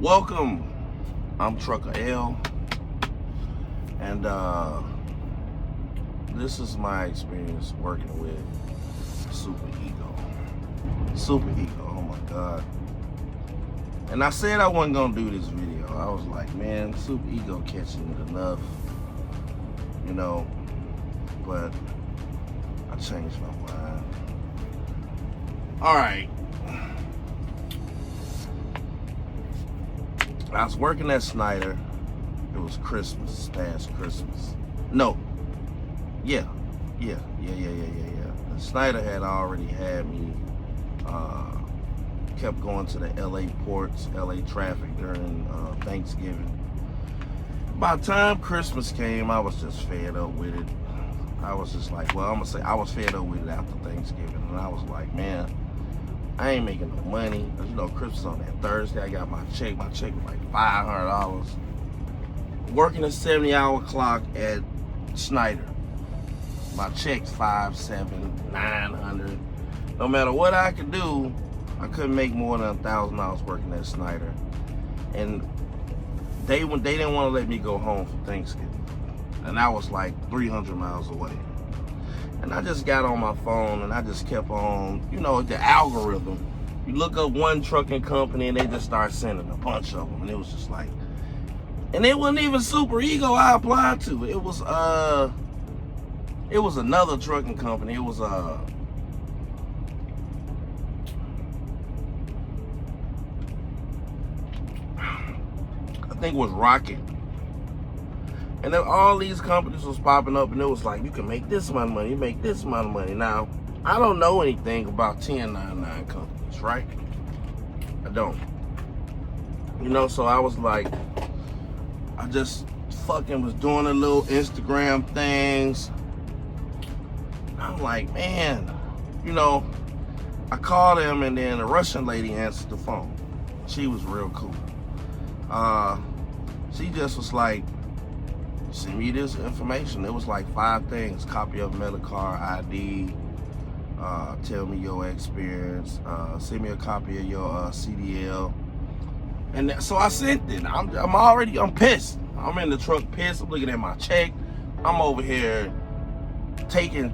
Welcome. I'm Trucker L, and this is my experience working with Super Ego. Super Ego, oh my God. And I said I wasn't gonna do this video. I was like, man, Super Ego catching it enough, you know, but I changed my mind. All right. I was working at Snyder. It was Christmas, past Christmas. No. Yeah. The Snyder had already had me, kept going to the LA ports, LA traffic during Thanksgiving. By the time Christmas came, I was just fed up with it. I was just like, well, I'm gonna say I was fed up with it after Thanksgiving. And I was like, man, I ain't making no money. You know, Christmas on that Thursday, I got my check. My check was like $500. Working a 70-hour clock at Snyder. My check's $500, $700, $900. No matter what I could do, I couldn't make more than $1,000 working at Snyder. And they didn't want to let me go home for Thanksgiving. And I was like 300 miles away. And I just got on my phone and I just kept on, you know, the algorithm. You look up one trucking company and they just start sending a bunch of them. And it was just like, and it wasn't even Super Ego I applied to. It was another trucking company. It was I think it was Rocket. And then all these companies was popping up, and it was like, you can make this amount of money, you make this amount of money. Now, I don't know anything about 1099 companies, right? I don't. You know, so I was like, I just fucking was doing the little Instagram things. I'm like, man, you know, I called him, and then a Russian lady answered the phone. She was real cool. She just was like, send me this information. It was like 5 things: copy of Medicare ID, tell me your experience, send me a copy of your CDL. And so I sent it. I'm pissed. I'm in the truck pissed. I'm looking at my check. I'm over here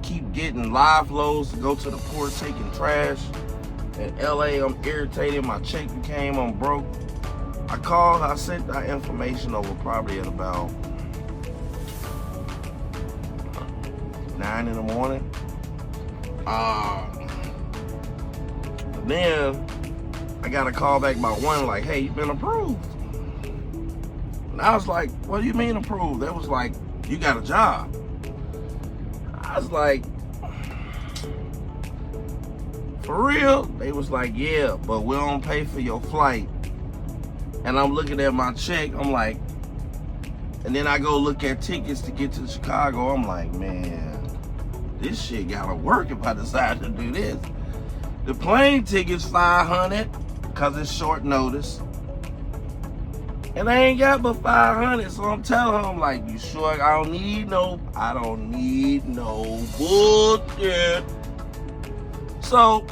keep getting live loads to go to the port, taking trash. In LA, I'm irritated. My check became, I'm broke. I sent that information over probably at about 9 in the morning. Then I got a call back by 1 like, hey, you've been approved. And I was like, what do you mean approved? That was like, you got a job. I was like, for real? They was like, yeah, but we don't pay for your flight. And I'm looking at my check, I'm like, and then I go look at tickets to get to Chicago. I'm like, man, this shit gotta work if I decide to do this. The plane ticket's $500 because it's short notice. And I ain't got but $500, so I'm telling her, I'm like, you sure? I don't need no bullshit. So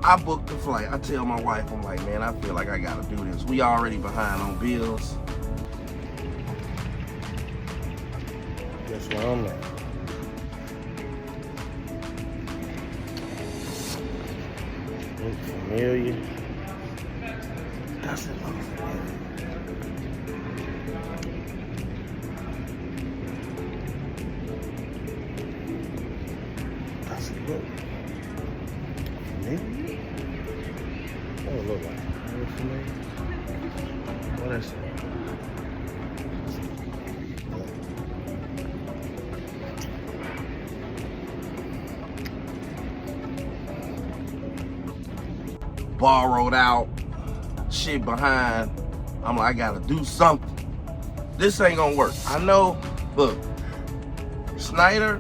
I booked the flight. I tell my wife, I'm like, man, I feel like I gotta do this. We already behind on bills. Guess where I'm at? Look familiar. Does it look familiar? Does it look familiar? What does it look like? Look familiar? What is it? Borrowed out, shit behind. I'm like, I gotta do something. This ain't gonna work. I know, look, Snyder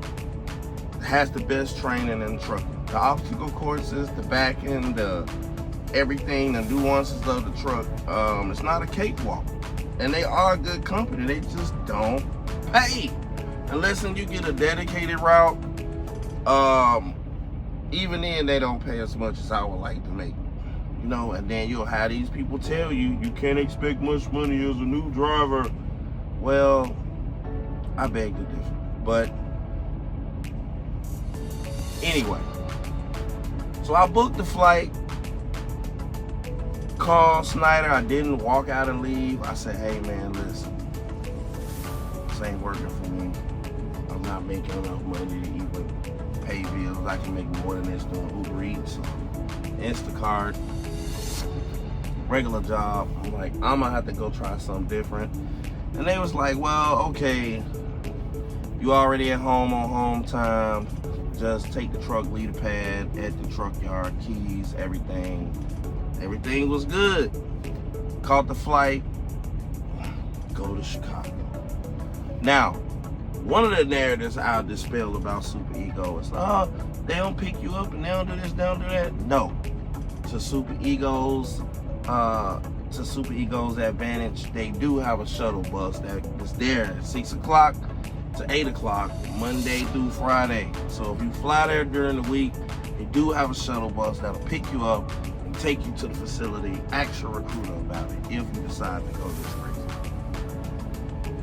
has the best training in trucking. The obstacle courses, the back end, the everything, the nuances of the truck. It's not a cakewalk. And they are a good company. They just don't pay. Unless you get a dedicated route, even then they don't pay as much as I would like to make. you know, and then you'll have these people tell you, you can't expect much money as a new driver. Well, I beg to differ. But anyway, so I booked the flight, called Snyder. I didn't walk out and leave. I said, hey man, listen, this ain't working for me. I'm not making enough money to even pay bills. I can make more than this doing Uber Eats, Instacart, regular job. I'm like, I'm gonna have to go try something different. And they was like, well, okay, you already at home on home time. Just take the truck, leave the pad at the truck yard, keys, everything. Everything was good. Caught the flight, go to Chicago. Now, one of the narratives I dispelled about Super Ego is, oh, they don't pick you up and they don't do this, they don't do that. No. To Super Ego's advantage, they do have a shuttle bus that is there at 6 o'clock to 8 o'clock, Monday through Friday. So if you fly there during the week, they do have a shuttle bus that'll pick you up and take you to the facility. Ask your recruiter about it if you decide to go this crazy.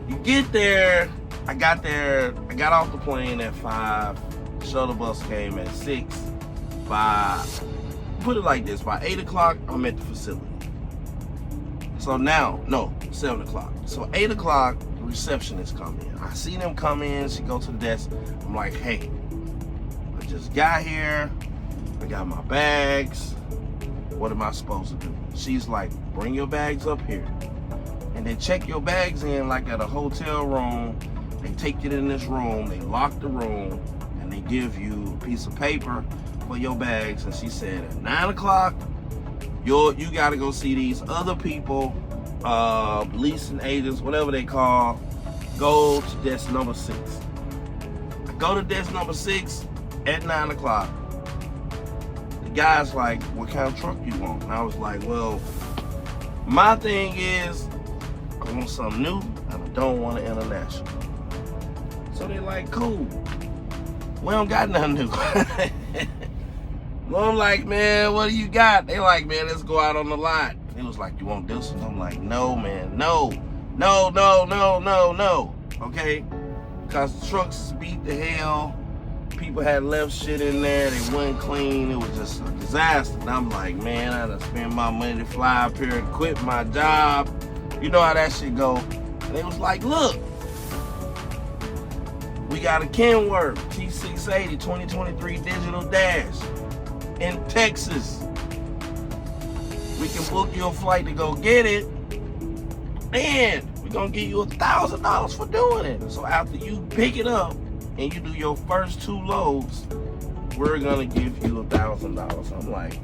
You get there. I got off the plane at 5. Shuttle bus came at 6. Put it like this, by 8 o'clock, I'm at the facility. So now, no, 7 o'clock. So 8 o'clock, the receptionist come in. I see them come in, she go to the desk. I'm like, hey, I just got here. I got my bags. What am I supposed to do? She's like, bring your bags up here. And they check your bags in like at a hotel room. They take it in this room, they lock the room, and they give you a piece of paper for your bags. And she said at 9 o'clock, you gotta go see these other people, leasing agents, whatever they call. Go to desk number 6. I go to desk number 6 at 9 o'clock. The guy's like, what kind of truck you want? And I was like, well, my thing is, I want something new and I don't want an international. So they're like, cool. We don't got nothing new. Well, I'm like, man, what do you got? They like, man, let's go out on the lot. He was like, you want this one? I'm like, no, man, no. Okay? Because the trucks beat the hell. People had left shit in there. They wasn't clean. It was just a disaster. And I'm like, man, I done spent my money to fly up here and quit my job. You know how that shit go. And they was like, look, we got a Kenworth T680 2023 digital dash in Texas. We can book you a flight to go get it, and we're gonna give you $1,000 for doing it. So after you pick it up and you do your first 2 loads, we're gonna give you $1,000. I'm like,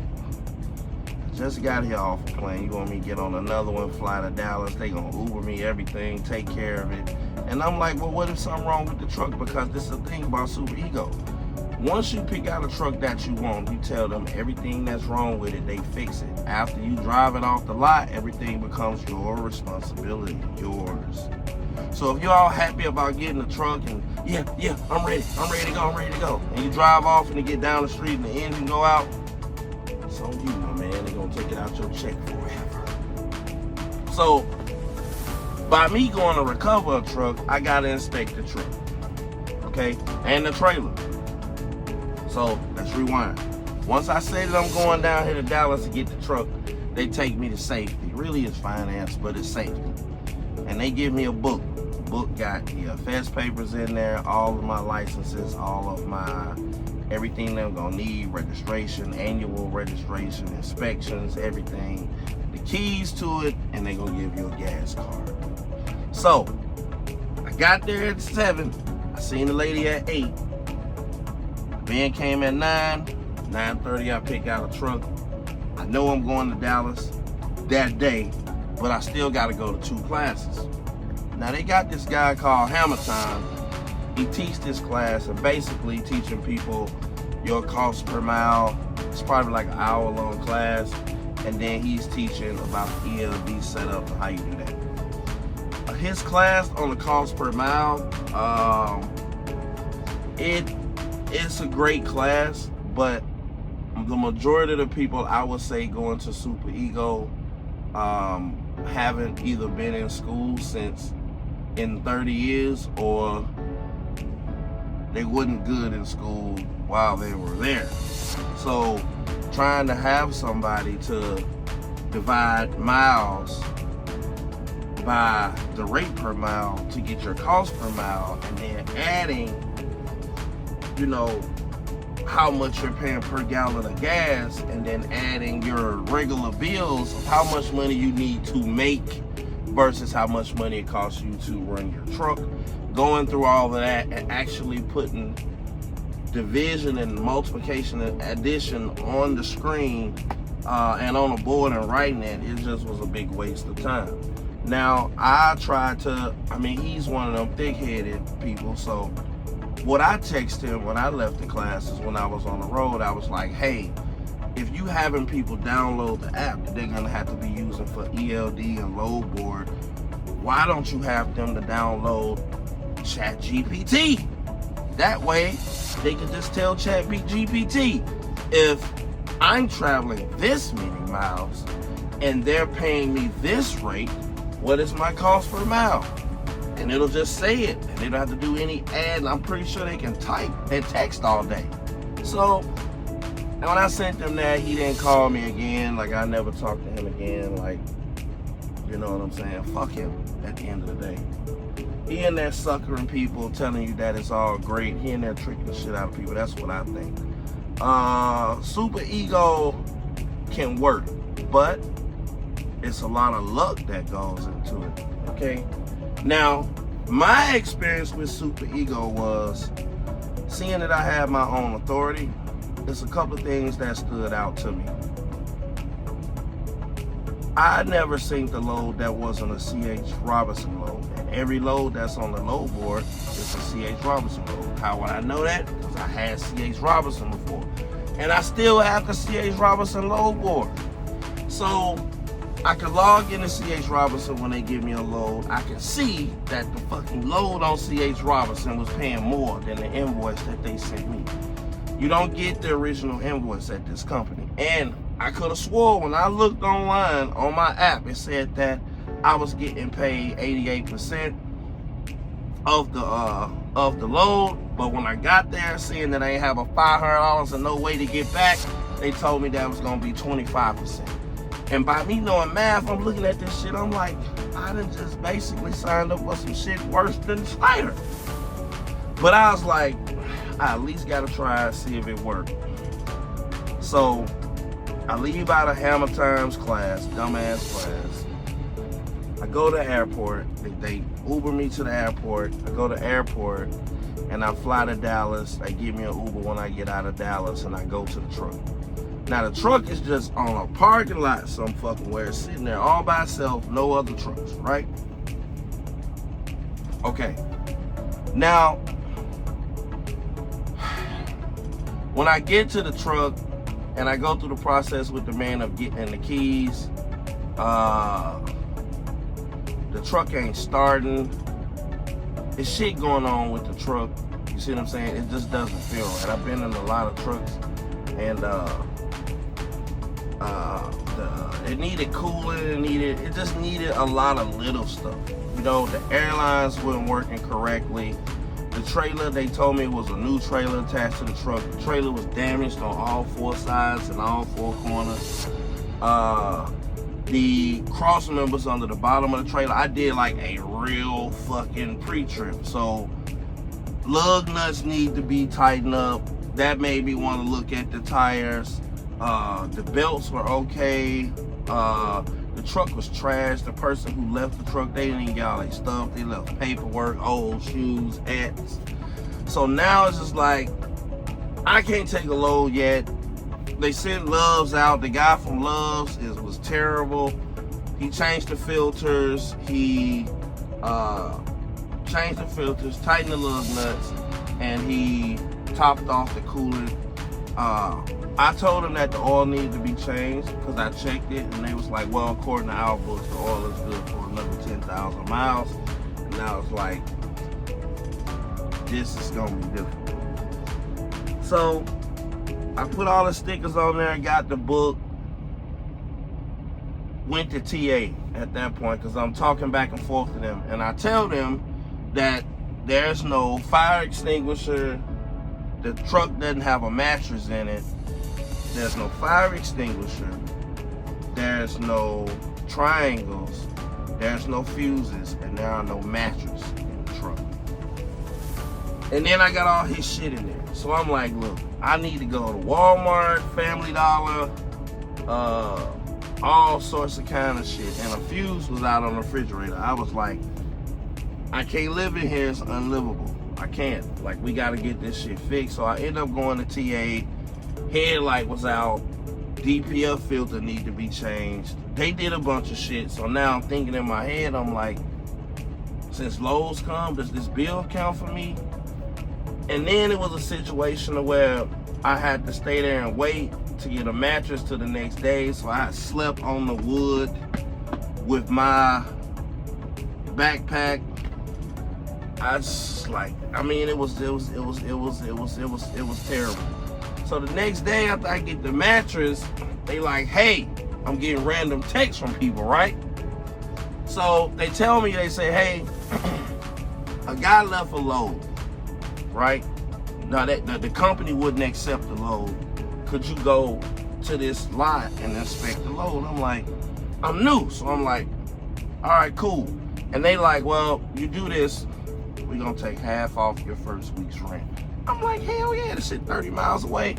just got here off a plane. You want me to get on another one, fly to Dallas? They gonna Uber me everything, take care of it. And I'm like, well, what if something wrong with the truck? Because this is the thing about Super Ego. Once you pick out a truck that you want, you tell them everything that's wrong with it, they fix it. After you drive it off the lot, everything becomes your responsibility, yours. So if you're all happy about getting a truck and, yeah, I'm ready to go. And you drive off and you get down the street and the engine go out, it's on you, my man. They're gonna take it out your check forever. So, by me going to recover a truck, I gotta inspect the truck, okay? And the trailer. So, let's rewind. Once I say that I'm going down here to Dallas to get the truck, they take me to safety. Really, it's finance, but it's safety. And they give me a book. The book got the FS papers in there, all of my licenses, all of my everything that I'm gonna need, registration, annual registration, inspections, everything. The keys to it, and they're gonna give you a gas card. So, I got there at 7. I seen the lady at 8. Man came at 9. 9:30, I pick out a truck. I know I'm going to Dallas that day, but I still gotta go to 2 classes. Now they got this guy called Hammer Time. He teaches this class and basically teaching people your cost per mile. It's probably like an hour-long class, and then he's teaching about the ELD setup and how you do that. His class on the cost per mile, it's a great class, but the majority of the people I would say going to Super Ego haven't either been in school since in 30 years, or they wasn't good in school while they were there. So trying to have somebody to divide miles by the rate per mile to get your cost per mile, and then adding, you know, how much you're paying per gallon of gas, and then adding your regular bills of how much money you need to make versus how much money it costs you to run your truck. Going through all of that and actually putting division and multiplication and addition on the screen and on a board and writing it just was a big waste of time. Now, I tried to, he's one of them thick-headed people, so what I texted him when I left the classes when I was on the road, I was like, hey, if you having people download the app that they're gonna have to be using for ELD and load board, why don't you have them to download ChatGPT? That way, they can just tell ChatGPT, if I'm traveling this many miles and they're paying me this rate, what is my cost per mile? And it'll just say it, and they don't have to do any ad, and I'm pretty sure they can type and text all day. So, and when I sent him that, he didn't call me again. Like, I never talked to him again. Like, you know what I'm saying? Fuck him at the end of the day. He in there suckering people, telling you that it's all great. He in there tricking the shit out of people. That's what I think. Super Ego can work, but it's a lot of luck that goes into it, okay? Now, my experience with Super Ego was, seeing that I have my own authority, there's a couple of things that stood out to me. I never seen the load that wasn't a C.H. Robinson load. And every load that's on the load board is a C.H. Robinson load. How would I know that? Because I had C.H. Robinson before. And I still have the C.H. Robinson load board. So I can log into C.H. Robinson when they give me a load. I can see that the fucking load on C.H. Robinson was paying more than the invoice that they sent me. You don't get the original invoice at this company. And I could have swore when I looked online on my app, it said that I was getting paid 88% of the load. But when I got there, seeing that I ain't have a $500 and no way to get back, they told me that was gonna be 25%. And by me knowing math, I'm looking at this shit, I'm like, I done just basically signed up for some shit worse than Snyder. But I was like, I at least gotta try and see if it worked. So I leave out of Hammer Times class, dumbass class. I go to the airport. They Uber me to the airport. I go to the airport and I fly to Dallas. They give me an Uber when I get out of Dallas, and I go to the truck. Now the truck is just on a parking lot some fucking where, it's sitting there all by itself, no other trucks, right? Okay. Now, when I get to the truck and I go through the process with the man of getting the keys, the truck ain't starting. There's shit going on with the truck. You see what I'm saying? It just doesn't feel right. I've been in a lot of trucks, and it needed cooling. It just needed a lot of little stuff. You know, the airlines weren't working correctly. The trailer, they told me it was a new trailer attached to the truck. The trailer was damaged on all four sides and all four corners. The cross members under the bottom of the trailer, I did like a real fucking pre-trip. So lug nuts need to be tightened up. That made me want to look at the tires. The belts were okay. The truck was trash. The person who left the truck, they didn't even get all their stuff. They left paperwork, old shoes, hats. So now it's just like, I can't take a load yet. They sent Loves out. The guy from Loves was terrible. He changed the filters. He changed the filters, tightened the lug nuts, and he topped off the coolant. I told him that the oil needed to be changed because I checked it, and they was like, well, according to our books, the oil is good for another 10,000 miles. And now it's like, this is gonna be difficult. So I put all the stickers on there, got the book, went to TA at that point because I'm talking back and forth to them. And I tell them that there's no fire extinguisher, the truck doesn't have a mattress in it, there's no fire extinguisher, there's no triangles, there's no fuses, and there are no mattresses in the truck. And then I got all his shit in there. So I'm like, look, I need to go to Walmart, Family Dollar, all sorts of kind of shit. And a fuse was out on the refrigerator. I was like, I can't live in here, it's unlivable. I can't. Like, we gotta get this shit fixed. So I ended up going to TA. Headlight was out. DPF filter need to be changed. They did a bunch of shit. So now I'm thinking in my head, I'm like, since Lowe's come, does this bill count for me? And then it was a situation where I had to stay there and wait to get a mattress to the next day. So I slept on the wood with my backpack. I just like, I mean, it was terrible. So the next day after I get the mattress, they like, hey, I'm getting random texts from people, right? So they tell me, they say, hey, a guy left a load, right? Now the company wouldn't accept the load. Could you go to this lot and inspect the load? I'm like, I'm new. So I'm like, all right, cool. And they like, well, you do this, we're gonna take half off your first week's rent. I'm like, hell yeah, this shit 30 miles away.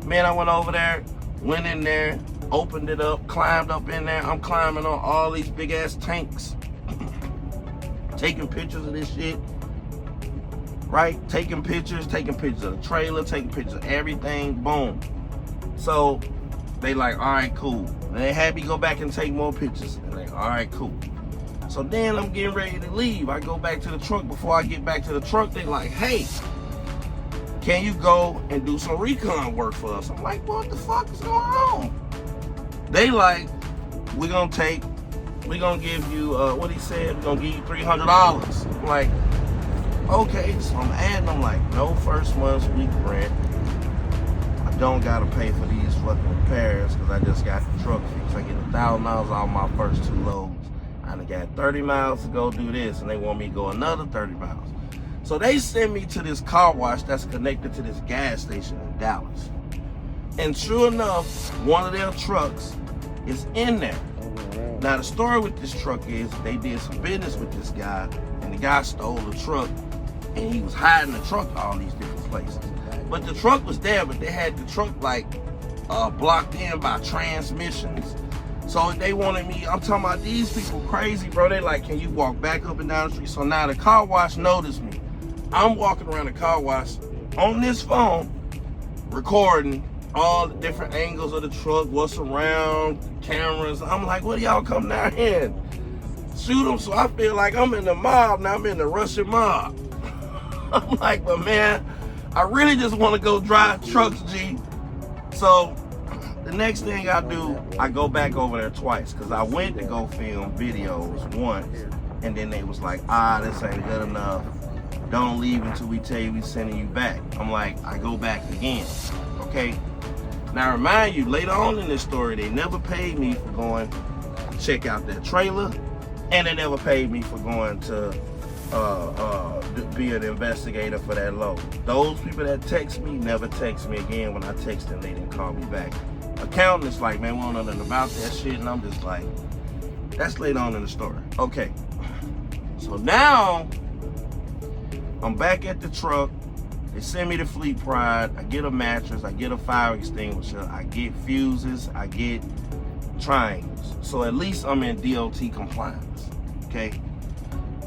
Man, I went over there, went in there, opened it up, climbed up in there. I'm climbing on all these big ass tanks, taking pictures of this shit, right? Taking pictures of the trailer, taking pictures of everything, boom. So they like, all right, cool. And they had me go back and take more pictures. And they, all right, cool. So then I'm getting ready to leave. I go back to the truck. Before I get back to the truck, they like, hey, can you go and do some recon work for us? I'm like, what the fuck is going on? They like, we're gonna give you, what he said, we're gonna give you $300. I'm like, okay, so I'm adding them like, no first month's week rent. I don't gotta pay for these fucking repairs because I just got the truck fixed. I get $1,000 off my first 2 loads. I done got 30 miles to go do this, and they want me to go another 30 miles. So they send me to this car wash that's connected to this gas station in Dallas. And true enough, one of their trucks is in there. Now the story with this truck is they did some business with this guy, and the guy stole the truck, and he was hiding the truck all these different places. But the truck was there, but they had the truck like blocked in by transmissions. So they wanted me, I'm talking about these people crazy, bro. They like, can you walk back up and down the street? So now the car wash noticed me. I'm walking around the car wash on this phone, recording all the different angles of the truck, what's around, cameras. I'm like, what do y'all come down here and shoot them? So I feel like I'm in the mob now. I'm in the Russian mob. I'm like, but man, I really just want to go drive trucks, G. So the next thing I do, I go back over there twice because I went to go film videos once, and then they was like, this ain't good enough. Don't leave until we tell you we sending you back. I'm like, I go back again, okay? Now remind you, later on in this story, they never paid me for going to check out that trailer, and they never paid me for going to be an investigator for that load. Those people that text me never text me again. When I text them, they didn't call me back. Accountant is like, man, we don't know nothing about that shit, and I'm just like, that's later on in the story. Okay, so now I'm back at the truck. They send me to Fleet Pride. I get a mattress, I get a fire extinguisher, I get fuses, I get triangles. So at least I'm in DOT compliance, okay?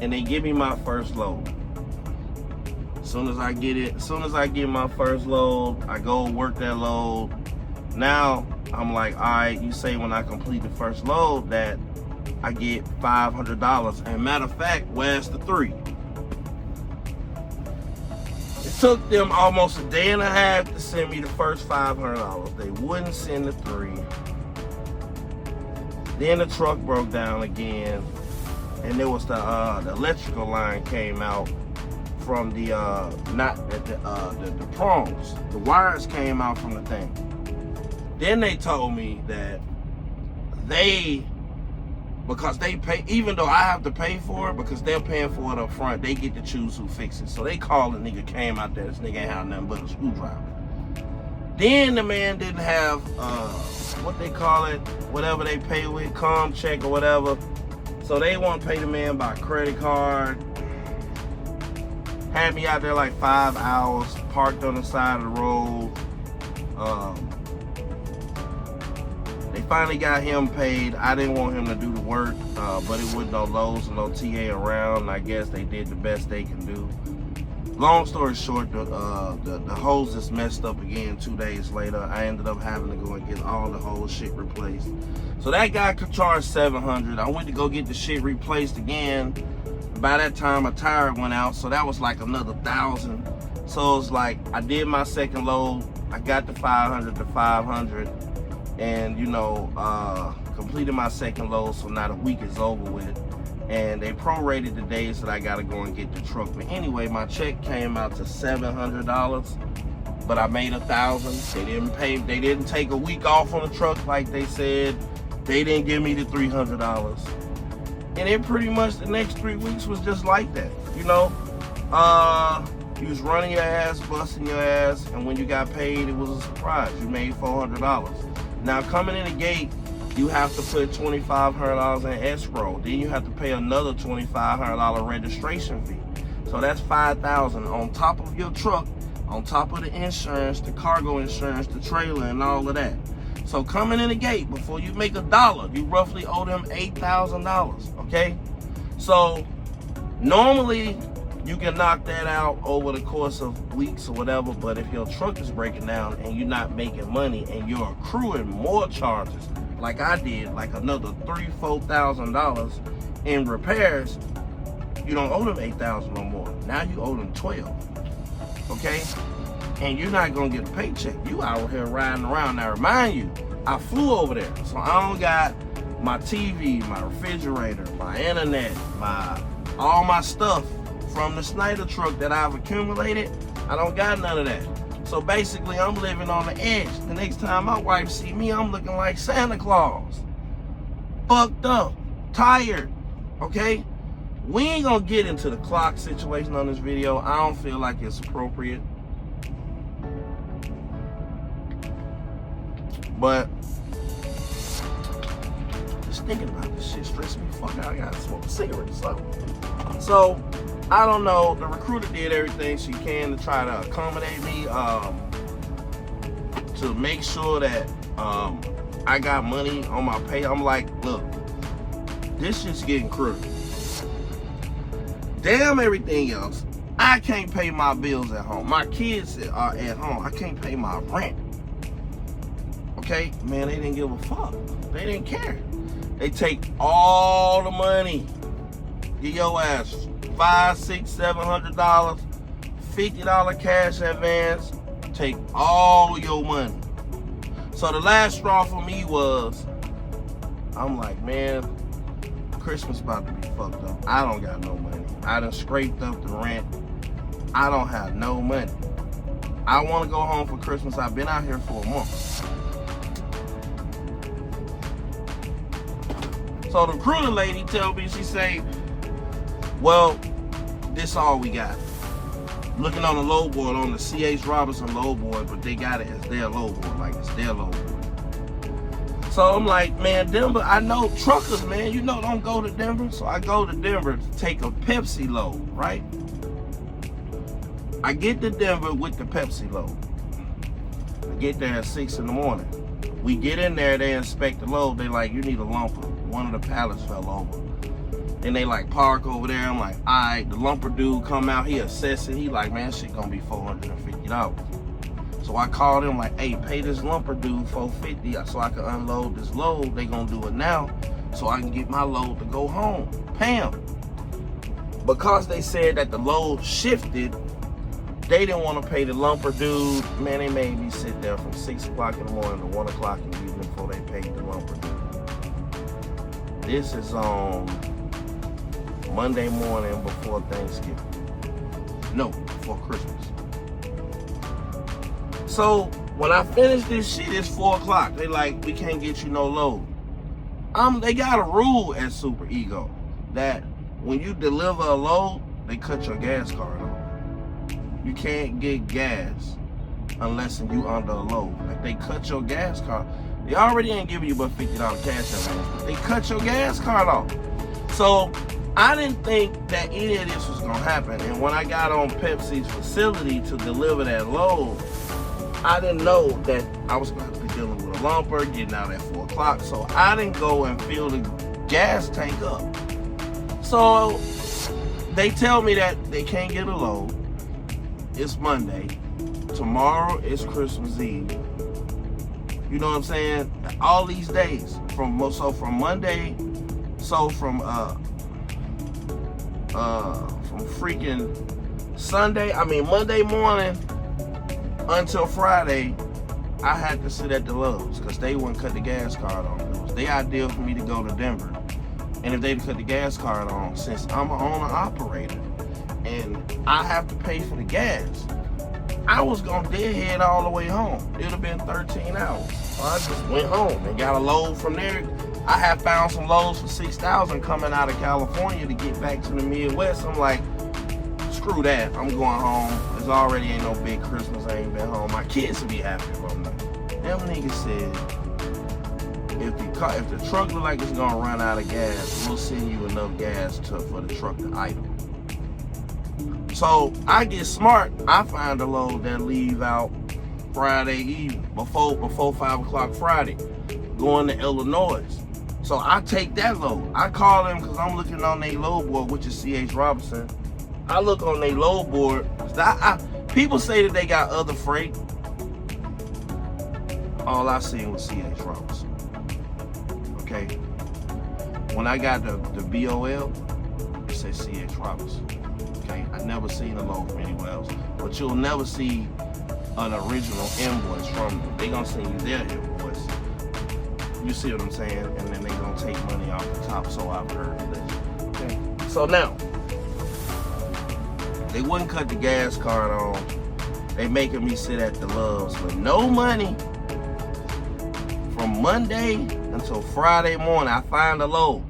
And they give me my first load. As soon as I get my first load, I go work that load. Now I'm like, all right, you say when I complete the first load that I get $500. And matter of fact, where's the 3? It took them almost a day and a half to send me the first $500. They wouldn't send the 3. Then the truck broke down again, and there was the electrical line came out from the the prongs. The wires came out from the thing. Then they told me that because they pay, even though I have to pay for it, because they're paying for it up front, they get to choose who fixes it. So they called the nigga, came out there, this nigga ain't have nothing but a screwdriver. Then the man didn't have, what they call it, whatever they pay with, com check or whatever. So they want to pay the man by credit card. Had me out there like 5 hours, parked on the side of the road. They finally got him paid. I didn't want him to do the work, but it wasn't no Lowe's and no TA around. I guess they did the best they can do. Long story short, the hose is messed up again 2 days later. I ended up having to go and get all the whole shit replaced. So that guy could charge $700. I went to go get the shit replaced again. By that time, a tire went out, so that was like another $1,000. So it's like I did my second load. I got the 500 to 500. And completed my second load, so now the week is over with. And they prorated the days that I gotta go and get the truck. But anyway, my check came out to $700, but I made $1,000. They didn't take a week off on the truck like they said. They didn't give me the $300. And it pretty much, the next 3 weeks was just like that. You was running your ass, busting your ass, and when you got paid, it was a surprise. You made $400. Now, coming in the gate, you have to put $2,500 in escrow. Then you have to pay another $2,500 registration fee. So that's $5,000 on top of your truck, on top of the insurance, the cargo insurance, the trailer, and all of that. So coming in the gate, before you make $1, you roughly owe them $8,000, okay? So normally, you can knock that out over the course of weeks or whatever, but if your truck is breaking down and you're not making money and you're accruing more charges, like I did, like another $3,000, $4,000 in repairs, you don't owe them $8,000 no more. Now you owe them $12,000, okay? And you're not gonna get a paycheck. You out here riding around. Now remind you, I flew over there, so I don't got my TV, my refrigerator, my internet, all my stuff from the Snyder truck that I've accumulated. I don't got none of that. So basically, I'm living on the edge. The next time my wife see me, I'm looking like Santa Claus. Fucked up, tired, okay? We ain't gonna get into the clock situation on this video. I don't feel like it's appropriate. But just thinking about this shit stressed me the fuck out. I gotta smoke a cigarette or something. So, I don't know. The recruiter did everything she can to try to accommodate me, to make sure that I got money on my pay. I'm like, look, this shit's getting crooked. Damn everything else. I can't pay my bills at home. My kids are at home. I can't pay my rent. Okay, man, they didn't give a fuck. They didn't care. They take all the money. Get your ass $500, $600, $700, $50 cash advance. Take all your money. So the last straw for me was, I'm like, man, Christmas about to be fucked up. I don't got no money. I done scraped up the rent. I don't have no money. I want to go home for Christmas. I've been out here for a month. So the recruiter lady tell me, she say, well, this all we got. Looking on the low board, on the C.H. Robinson low board, but they got it as their low board, like it's their low board. So I'm like, man, Denver, I know truckers, man, don't go to Denver. So I go to Denver to take a Pepsi load, right? I get to Denver with the Pepsi load. I get there at 6 in the morning. We get in there, they inspect the load. They like, you need a lumper. One of the pallets fell over. Then they like park over there. I'm like, all right. The lumper dude come out, he assess it. He like, man, shit gonna be $450. So I called him like, hey, pay this lumper dude $450 so I can unload this load. They gonna do it now so I can get my load to go home. Pay him. Because they said that the load shifted, they didn't want to pay the lumper dude. Man, they made me sit there from 6 o'clock in the morning to 1 o'clock in the evening before they paid the lumper dude. This is on Monday morning before Thanksgiving. No, before Christmas. So when I finish this shit, it's 4 o'clock. They like, we can't get you no load. They got a rule at Super Ego that when you deliver a load, they cut your gas card off. You can't get gas unless you under a load. Like, they cut your gas card. They already ain't giving you but $50 cash advance, but they cut your gas card off. So I didn't think that any of this was gonna happen. And when I got on Pepsi's facility to deliver that load, I didn't know that I was gonna have to be dealing with a lumper, getting out at 4 o'clock. So I didn't go and fill the gas tank up. So they tell me that they can't get a load. It's Monday. Tomorrow is Christmas Eve. You know what I'm saying? All these days from Monday, from freaking Monday morning until Friday, I had to sit at the Lowe's because they wouldn't cut the gas card on. It was their idea for me to go to Denver. And if they'd cut the gas card on, since I'm an owner operator and I have to pay for the gas, I was gonna deadhead all the way home. It would have been 13 hours. So I just went home and got a load from there. I had found some loads for $6,000 coming out of California to get back to the Midwest. I'm like, screw that. I'm going home. There's already ain't no big Christmas. I ain't been home. My kids will be happy if I'm there. Them niggas said, if the truck look like it's gonna run out of gas, we'll send you enough gas for the truck to idle. So I get smart. I find a load that leave out Friday evening, before 5 o'clock Friday, going to Illinois. So I take that load. I call them because I'm looking on their load board, which is C.H. Robinson. I look on their load board. People say that they got other freight. All I seen was C.H. Robinson. Okay. When I got the BOL, it says C.H. Robinson. Okay. I never seen a load from anywhere else. But you'll never see an original invoice from them. They gonna send you their invoice. You see what I'm saying? And then they gonna take money off the top, so I've heard that. Okay. So now, they wouldn't cut the gas card on. They making me sit at the Love's with no money from Monday until Friday morning. I find a load.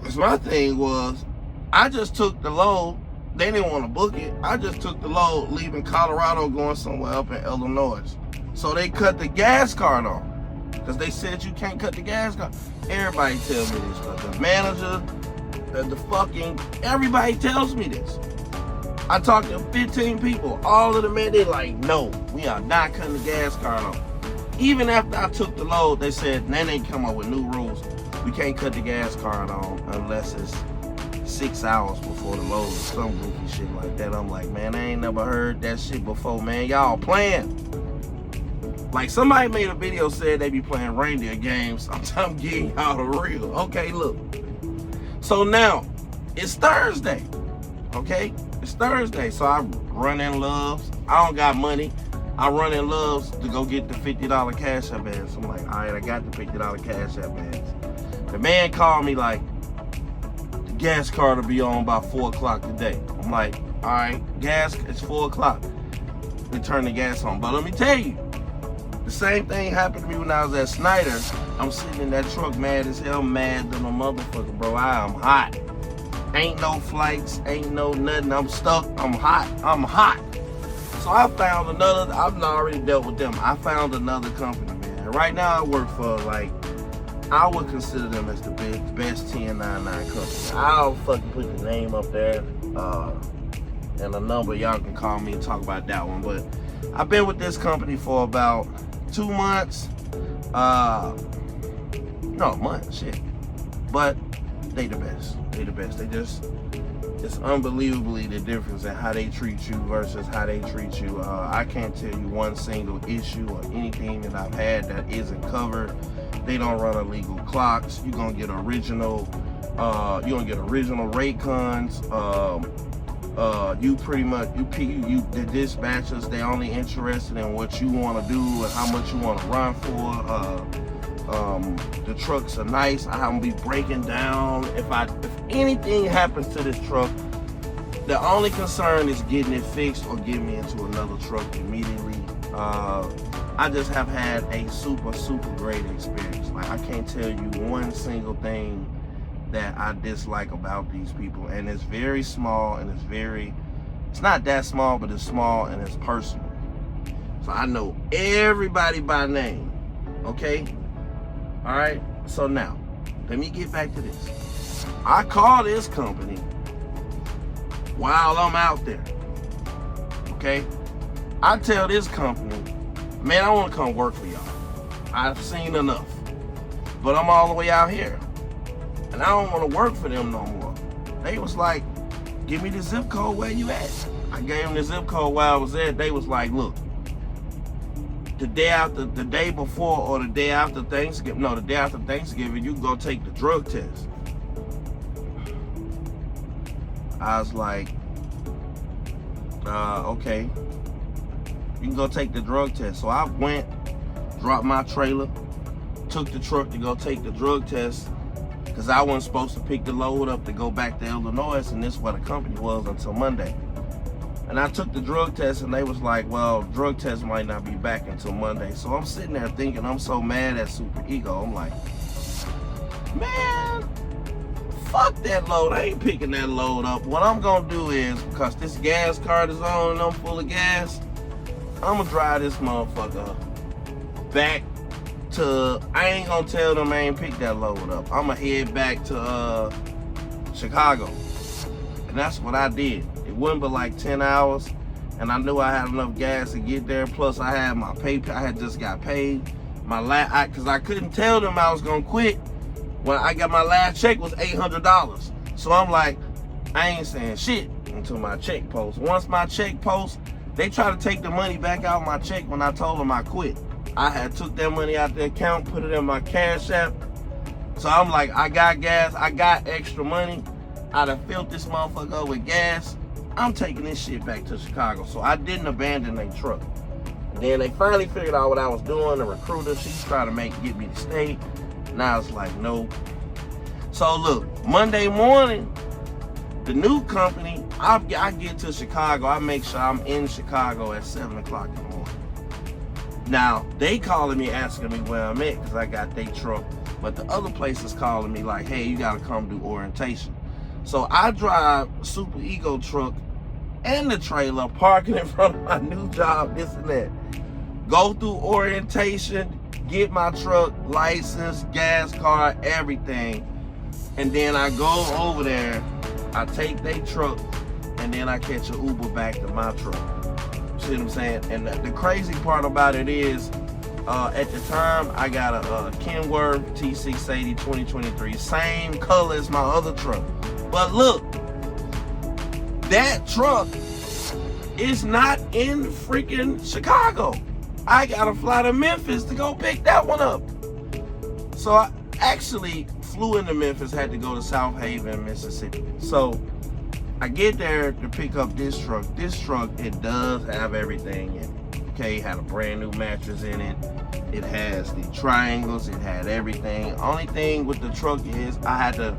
Cause my thing was, I just took the load. They didn't want to book it. I just took the load, leaving Colorado, going somewhere up in Illinois. So they cut the gas card off. Because they said you can't cut the gas card. Everybody tells me this. But the manager, everybody tells me this. I talked to 15 people. All of them, they like, no, we are not cutting the gas card off. Even after I took the load, they said, then they come up with new rules. We can't cut the gas card on unless it's 6 hours before the load or some goofy shit like that. I'm like, man, I ain't never heard that shit before, man. Y'all playing. Like, somebody made a video said they be playing reindeer games. I'm getting y'all the real. Okay, look. So now, it's Thursday. Okay? It's Thursday. So I run in Love's. I don't got money. I run in Love's to go get the $50 cash advance. I'm like, all right, I got the $50 cash advance. The man called me like, the gas card will be on by 4 o'clock today. I'm like, all right, gas, it's 4 o'clock. We turn the gas on. But let me tell you, the same thing happened to me when I was at Snyder. I'm sitting in that truck mad as hell, mad than a motherfucker, bro. I am hot. Ain't no flights, ain't no nothing. I'm stuck, I'm hot. So I found another, I've already dealt with them. I found another company, man. Right now I work for, like, I would consider them as the best 1099 company. I'll fucking put the name up there and a number. Y'all can call me and talk about that one. But I've been with this company for about 2 months. No, months, shit. But they the best. They the best. It's unbelievably the difference in how they treat you versus how they treat you. I can't tell you one single issue or anything that I've had that isn't covered. They don't run illegal clocks. You're gonna get original rate cons. You pretty much, the dispatchers, they only interested in what you want to do and how much you want to run for. The trucks are nice. I have them be breaking down. If anything happens to this truck, The only concern is getting it fixed or getting me into another truck immediately. I just have had a super great experience. Like, I can't tell you one single thing that I dislike about these people. And it's very small, and it's not that small, but it's small and it's personal. So I know everybody by name, okay? All right, so now, let me get back to this. I call this company while I'm out there, okay? I tell this company, man, I want to come work for y'all. I've seen enough, but I'm all the way out here, and I don't want to work for them no more. They was like, give me the zip code where you at. I gave them the zip code where I was at. They was like, look, the day before or the day after Thanksgiving, you can go take the drug test. I was like, okay, you can go take the drug test. So I went, dropped my trailer, took the truck to go take the drug test, because I wasn't supposed to pick the load up to go back to Illinois, and this is where the company was until Monday. And I took the drug test, and they was like, well, drug test might not be back until Monday. So I'm sitting there thinking, I'm so mad at Super Ego. I'm like, man, fuck that load. I ain't picking that load up. What I'm gonna do is, because this gas card is on and I'm full of gas, I'm gonna drive this motherfucker back to, I ain't gonna tell them I ain't picked that load up. I'm gonna head back to Chicago. And that's what I did. It wasn't but like 10 hours, and I knew I had enough gas to get there. Plus I had my pay, I had just got paid. Because I couldn't tell them I was gonna quit when I got my last check was $800. So I'm like, I ain't saying shit until my check post. Once my check post, they try to take the money back out of my check when I told them I quit. I had took that money out the account, put it in my Cash App. So I'm like, I got gas, I got extra money. I done filled this motherfucker up with gas. I'm taking this shit back to Chicago. So I didn't abandon their truck. Then they finally figured out what I was doing. The recruiter, she's trying to get me to stay. Now it's like, no. So look, Monday morning, the new company, I get to Chicago. I make sure I'm in Chicago at 7 o'clock in the morning. Now, they calling me, asking me where I'm at, because I got their truck. But the other place is calling me like, hey, you got to come do orientation. So I drive Super Ego truck and the trailer, parking in front of my new job, this and that. Go through orientation, get my truck, license, gas card, everything. And then I go over there, I take their truck, and then I catch an Uber back to my truck. See what I'm saying? And the crazy part about it is, at the time, I got a Kenworth T680 2023, same color as my other truck. But look, that truck is not in freaking Chicago. I gotta fly to Memphis to go pick that one up. So I actually flew into Memphis, had to go to South Haven, Mississippi. So I get there to pick up this truck. This truck, it does have everything in it. Okay, it had a brand new mattress in it. It has the triangles, it had everything. Only thing with the truck is I had to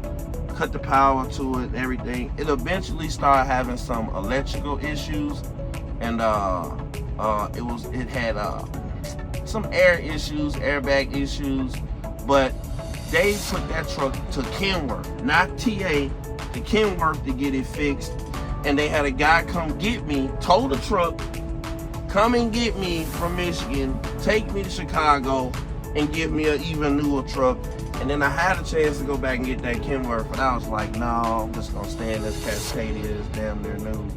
cut the power to it and everything. It eventually started having some electrical issues, and it had some air issues, airbag issues, but they took that truck to Kenworth, not TA, to Kenworth to get it fixed. And they had a guy come get me, tow the truck, come and get me from Michigan, take me to Chicago, and give me an even newer truck. And then I had a chance to go back and get that Kenworth, but I was like, no, I'm just gonna stay in this Cascadia, it's damn near new.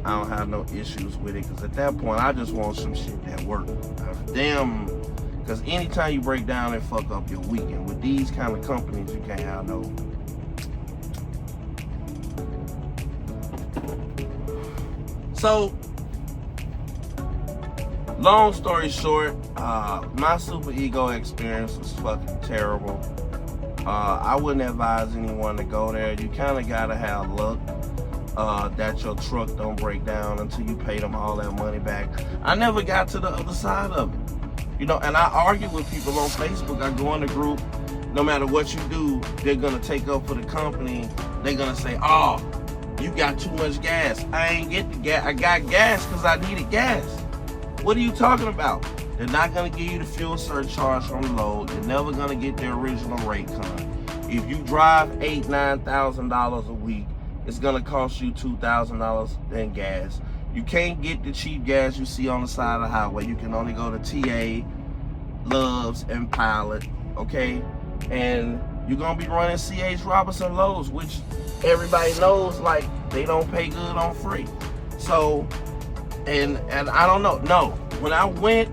I don't have no issues with it, because at that point, I just want some shit that work. Because anytime you break down and fuck up your weekend, with these kind of companies, you can't have no. So, long story short, my Super Ego experience was fucking terrible. I wouldn't advise anyone to go there. You kind of gotta have luck that your truck don't break down until you pay them all that money back. I never got to the other side of it, you know. And I argue with people on Facebook. I go in the group. No matter what you do, they're gonna take up for the company. They're gonna say, "Oh, you got too much gas. I ain't get the gas. I got gas because I needed gas. What are you talking about? They're not going to give you the fuel surcharge from the load. You're never going to get the original rate card. If you drive $8,000, $9,000 a week, it's going to cost you $2,000 in gas. You can't get the cheap gas you see on the side of the highway. You can only go to TA, Love's, and Pilot, okay? And you're going to be running C.H. Robinson loads, which everybody knows, like, they don't pay good on free. So, and I don't know. No, when I went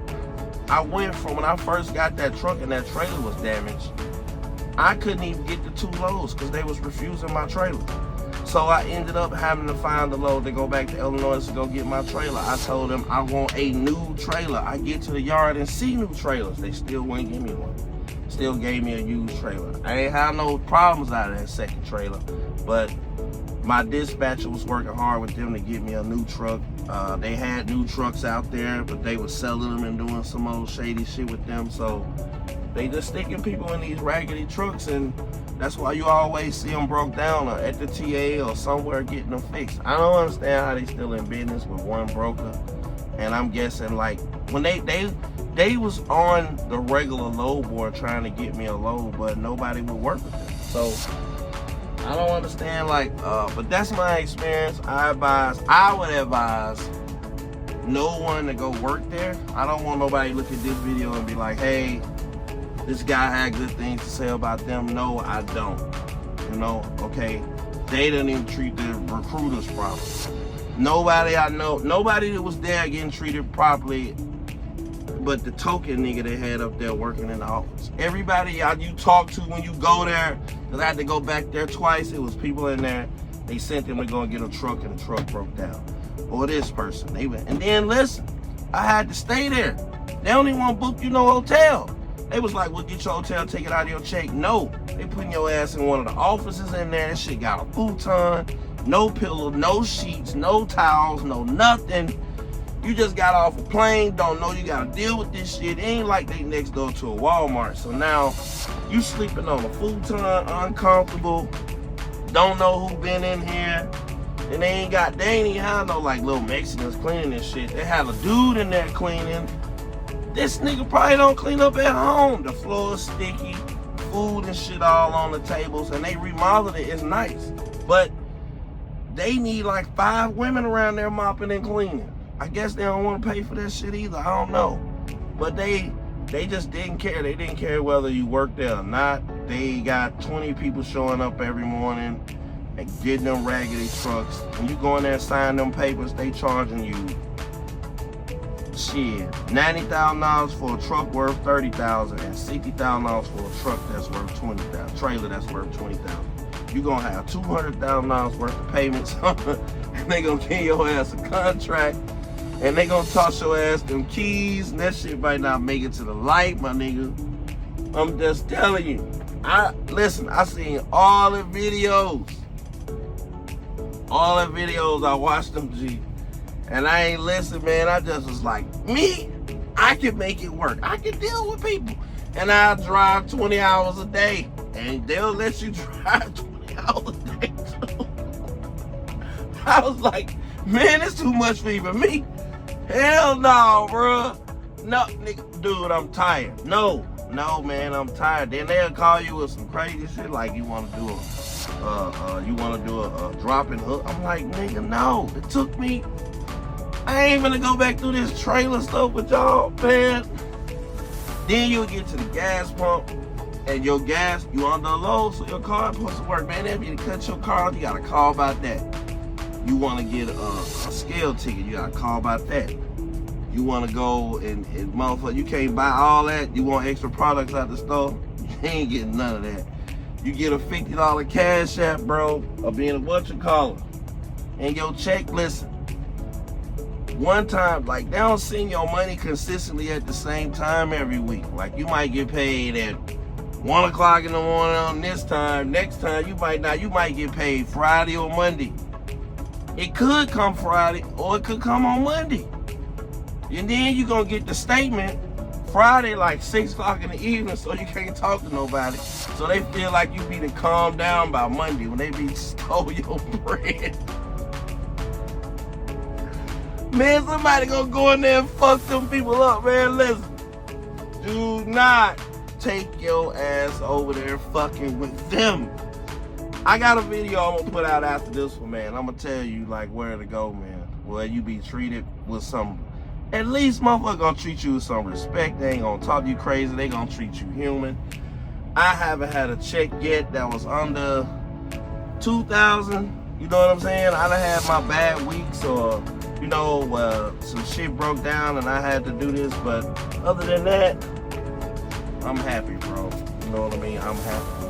from when I first got that truck and that trailer was damaged, I couldn't even get the 2 loads because they was refusing my trailer. So I ended up having to find the load to go back to Illinois to go get my trailer. I told them I want a new trailer. I get to the yard and see new trailers. They still wouldn't give me one. Still gave me a used trailer. I ain't had no problems out of that second trailer, but my dispatcher was working hard with them to get me a new truck. They had new trucks out there, but they were selling them and doing some old shady shit with them. So they just sticking people in these raggedy trucks, and that's why you always see them broke down or at the TA or somewhere getting them fixed. I don't understand how they still in business with one broker. And I'm guessing, like, when they was on the regular load board trying to get me a load, but nobody would work with them. So I don't understand, like, but that's my experience. I would advise no one to go work there. I don't want nobody to look at this video and be like, hey, this guy had good things to say about them. No, I don't. You know, okay? They didn't even treat the recruiters properly. Nobody I know, nobody that was there getting treated properly but the token nigga they had up there working in the office. Everybody you talk to when you go there, because I had to go back there twice, it was people in there, they sent them to go and get a truck and the truck broke down. Or this person, they went. And then listen, I had to stay there. They don't even want to book you no hotel. They was like, well, get your hotel, take it out of your check. No, they putting your ass in one of the offices in there. That shit got a futon, no pillow, no sheets, no towels, no nothing. You just got off a plane, don't know you gotta deal with this shit. It ain't like they next door to a Walmart. So now you sleeping on a futon, uncomfortable, don't know who been in here. And they ain't even have no like little Mexicans cleaning this shit. They had a dude in there cleaning. This nigga probably don't clean up at home. The floor is sticky, food and shit all on the tables, and they remodeled it. It's nice. But they need like 5 women around there mopping and cleaning. I guess they don't want to pay for that shit either. I don't know. But they just didn't care. They didn't care whether you worked there or not. They got 20 people showing up every morning and getting them raggedy trucks. When you go in there and sign them papers, they charging you shit, $90,000 for a truck worth $30,000 and $60,000 for a truck that's worth $20,000, trailer that's worth $20,000. You gonna have $200,000 worth of payments, and they gonna give your ass a contract, and they gonna toss your ass them keys, and that shit might not make it to the light, my nigga. I'm just telling you. I seen all the videos. I watched them, G. And I ain't listen, man. I just was like, me, I can make it work. I can deal with people. And I drive 20 hours a day. And they'll let you drive 20 hours a day, too. I was like, man, it's too much for even me. Hell no, bro. No, nigga, dude, I'm tired. No, man, I'm tired. Then they'll call you with some crazy shit like you want to do a drop and hook. I'm like, nigga, no. It took me. I ain't gonna go back through this trailer stuff with y'all, man. Then you'll get to the gas pump, and your gas, you under a load, so your car supposed to work, man. If you cut your car off, you gotta call about that. You wanna get a scale ticket, you gotta call about that. You wanna go and motherfucker, you can't buy all that. You want extra products out the store, you ain't getting none of that. You get a $50 cash app, bro, or being a whatchamacallit, and your check, listen. One time, like, they don't send your money consistently at the same time every week. Like, you might get paid at 1 o'clock in the morning on this time. Next time, you might not. You might get paid Friday or Monday. It could come Friday, or it could come on Monday. And then you're going to get the statement Friday, like 6 o'clock in the evening, so you can't talk to nobody. So they feel like you be to calm down by Monday when they be stole your bread. Man, somebody gonna go in there and fuck them people up, man. Listen. Do not take your ass over there fucking with them. I got a video I'm gonna put out after this one, man. I'm gonna tell you like where to go, man. Where you be treated with some, at least motherfucker gonna treat you with some respect. They ain't gonna talk to you crazy. They gonna treat you human. I haven't had a check yet that was under 2,000. You know what I'm saying? I done had my bad weeks or, you know, some shit broke down and I had to do this. But other than that, I'm happy, bro. You know what I mean? I'm happy.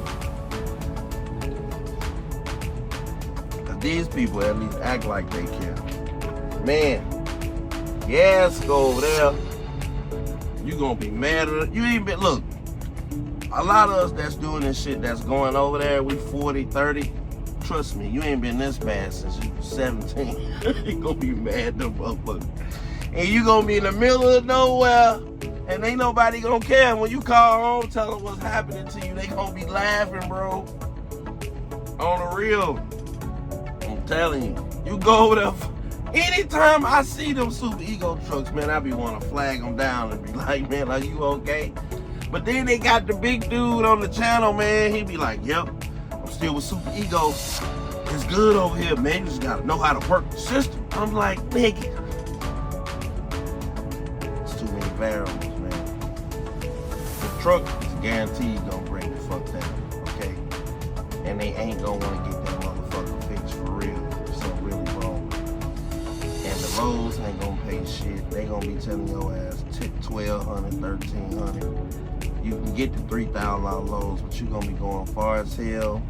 These people at least act like they care. Man, yes, go over there. You gonna be mad at it. You ain't been, look, a lot of us that's doing this shit that's going over there, we 40, 30, trust me, you ain't been this bad since you was 17. You gonna be mad, the motherfucker. And you gonna be in the middle of nowhere, and ain't nobody gonna care. When you call home, tell them what's happening to you, they gonna be laughing, bro. On the real. I'm telling you, you go over there. Anytime I see them super ego trucks, man, I be want to flag them down and be like, man, are you okay? But then they got the big dude on the channel, man. He be like, yep, I'm still with super ego. It's good over here, man. You just gotta know how to work the system. I'm like, nigga, it's too many variables, man. The truck is guaranteed gonna bring the fuck down, okay? And they ain't gonna want to get that motherfucker fixed for real. There's something really wrong with it. And the roads ain't gonna pay shit. They gonna be telling your ass $1,200, $1,300. You can get the $3,000 loads, but you gonna be going far as hell.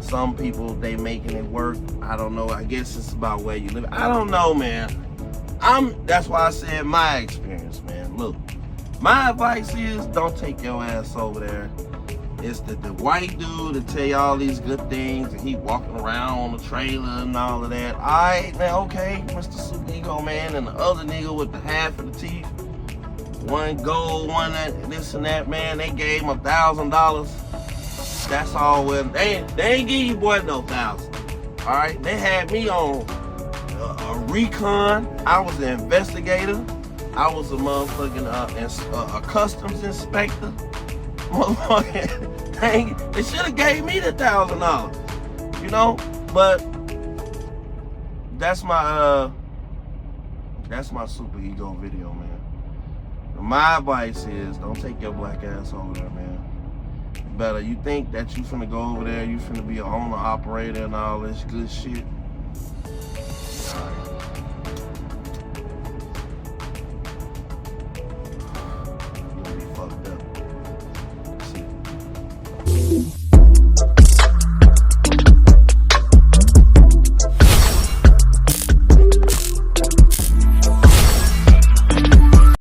Some people, they making it work. I don't know. I guess it's about where you live. I don't know, man. That's why I said my experience, man. Look, my advice is don't take your ass over there. It's the white dude that tell you all these good things and he walking around on the trailer and all of that. All right, now, okay, Mr. Super Ego Man, and the other nigga with the half of the teeth. One gold, one that, this and that, man. They gave him $1,000. That's all. Well, they ain't give you boy no $1,000. All right, they had me on a recon. I was an investigator. I was a motherfucking a customs inspector. Motherfucking, dang, they should have gave me the $1,000. You know, but that's my super ego video, man. My advice is don't take your black ass over there, man. Better, you think that you finna go over there, you finna be an owner, operator, and all this good shit.